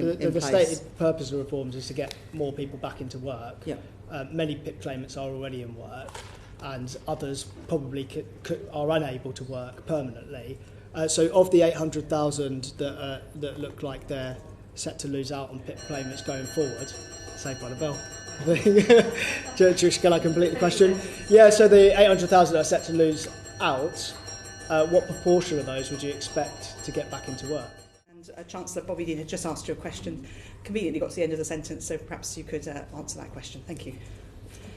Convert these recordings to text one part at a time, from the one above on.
The stated purpose of reforms is to get more people back into work. Yeah. Many PIP claimants are already in work, and others probably are unable to work permanently. So of the 800,000 that look like they're set to lose out on PIP claimants going forward, saved by the bell. Can I complete the question? Yeah, so the 800,000 that are set to lose out, what proportion of those would you expect to get back into work? And Chancellor Bobby Dean had just asked you a question, conveniently got to the end of the sentence, so perhaps you could answer that question. Thank you.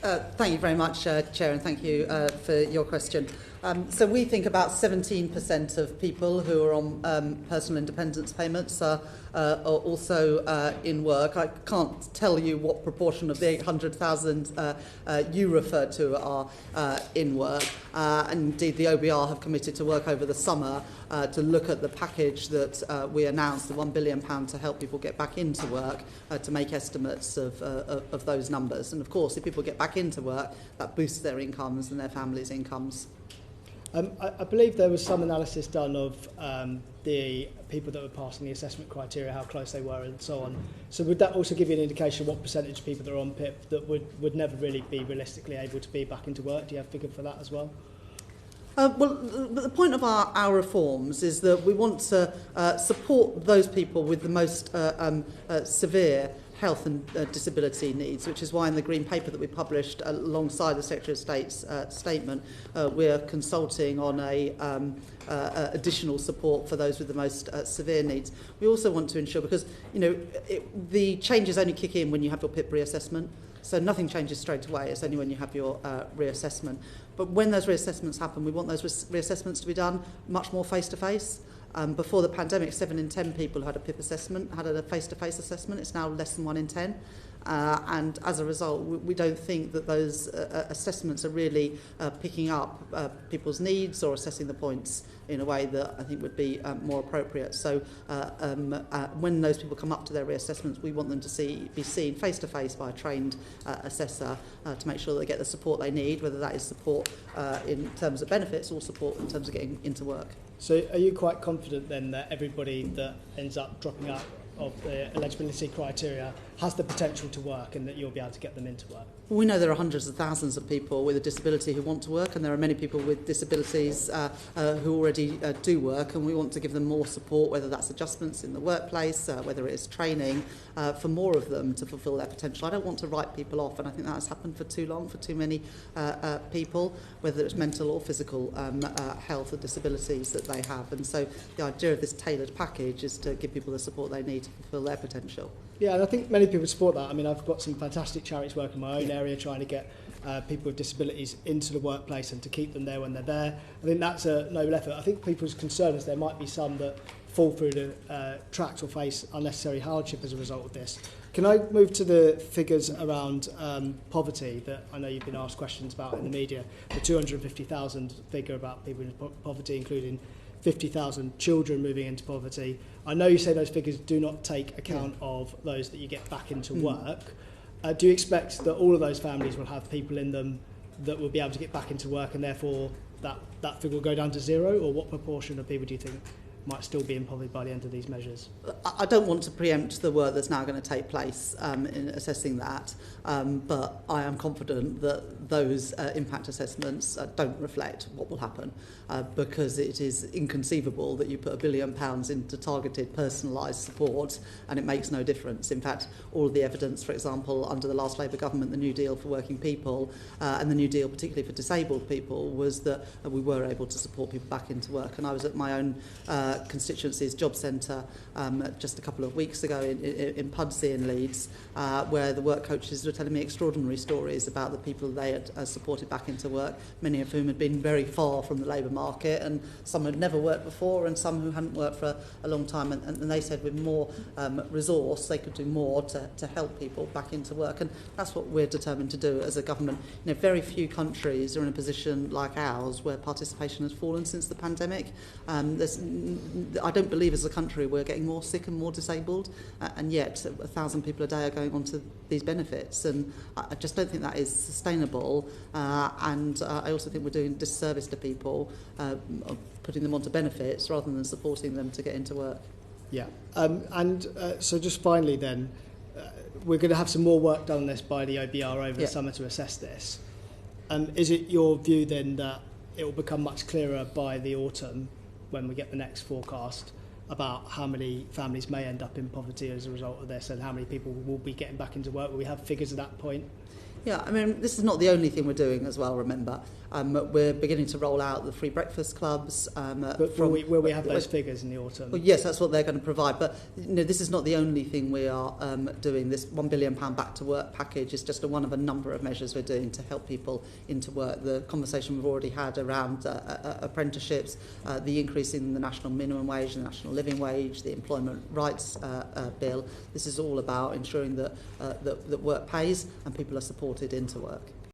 Thank you very much, Chair, and thank you for your question. So we think about 17% of people who are on personal independence payments are also in work. I can't tell you what proportion of the 800,000 you referred to are in work. And indeed, the OBR have committed to work over the summer to look at the package that we announced, the £1 billion to help people get back into work, to make estimates of those numbers. And of course, if people get back into work, that boosts their incomes and their families' incomes. I believe there was some analysis done of the people that were passing the assessment criteria, how close they were and so on. So would that also give you an indication of what percentage of people that are on PIP that would never really be realistically able to be back into work? Do you have a figure for that as well? Well, the point of our reforms is that we want to support those people with the most severe health and disability needs, which is why in the Green Paper that we published alongside the Secretary of State's statement, we're consulting on additional support for those with the most severe needs. We also want to ensure, because the changes only kick in when you have your PIP reassessment, so nothing changes straight away, it's only when you have your reassessment. But when those reassessments happen, we want those reassessments to be done much more face-to-face. Before the pandemic, 7 in 10 people who had a PIP assessment had a face-to-face assessment. It's now less than 1 in 10. And as a result, we don't think that those assessments are really picking up people's needs or assessing the points in a way that I think would be more appropriate. So when those people come up to their reassessments, we want them to be seen face-to-face by a trained assessor to make sure they get the support they need, whether that is support in terms of benefits or support in terms of getting into work. So are you quite confident then that everybody that ends up dropping out of the eligibility criteria has the potential to work and that you'll be able to get them into work? Well, we know there are hundreds of thousands of people with a disability who want to work, and there are many people with disabilities who already do work, and we want to give them more support, whether that's adjustments in the workplace, whether it is training, for more of them to fulfil their potential. I don't want to write people off, and I think that has happened for too long for too many people, whether it's mental or physical health or disabilities that they have. And so the idea of this tailored package is to give people the support they need to fulfil their potential. Yeah, and I think many people support that. I mean, I've got some fantastic charities working in my own area trying to get people with disabilities into the workplace and to keep them there when they're there. I think that's a noble effort. I think people's concern is there might be some that fall through the tracks or face unnecessary hardship as a result of this. Can I move to the figures around poverty that I know you've been asked questions about in the media? The 250,000 figure about people in poverty, including 50,000 children moving into poverty. I know you say those figures do not take account of those that you get back into work. Do you expect that all of those families will have people in them that will be able to get back into work and therefore that figure will go down to zero? Or what proportion of people do you think might still be in poverty by the end of these measures? I don't want to preempt the work that's now going to take place in assessing that, but I am confident that those impact assessments don't reflect what will happen, because it is inconceivable that you put £1 billion into targeted, personalised support and it makes no difference. In fact, all of the evidence, for example, under the last Labour government, the New Deal for working people and the New Deal particularly for disabled people, was that we were able to support people back into work. And I was at my own constituency's job centre just a couple of weeks ago in Pudsey in Leeds, where the work coaches were telling me extraordinary stories about the people they had supported back into work, many of whom had been very far from the labour market, and some had never worked before and some who hadn't worked for a long time, and they said with more resource they could do more to help people back into work. And that's what we're determined to do as a government. Very few countries are in a position like ours where participation has fallen since the pandemic. I don't believe as a country we're getting more sick and more disabled, and yet 1,000 people a day are going on to these benefits, and I just don't think that is sustainable, and I also think we're doing a disservice to people putting them onto benefits rather than supporting them to get into work. Yeah. So just finally then, we're going to have some more work done on this by the OBR over the summer to assess this. Is it your view then that it will become much clearer by the autumn when we get the next forecast about how many families may end up in poverty as a result of this and how many people will be getting back into work? Will we have figures at that point? Yeah, I mean, this is not the only thing we're doing as well, remember. We're beginning to roll out the free breakfast clubs. But will we have those figures in the autumn? Well, yes, that's what they're going to provide. But this is not the only thing we are doing. This £1 billion back to work package is just one of a number of measures we're doing to help people into work. The conversation we've already had around apprenticeships, the increase in the national minimum wage, the national living wage, the employment rights bill. This is all about ensuring that work pays and people are supported into work.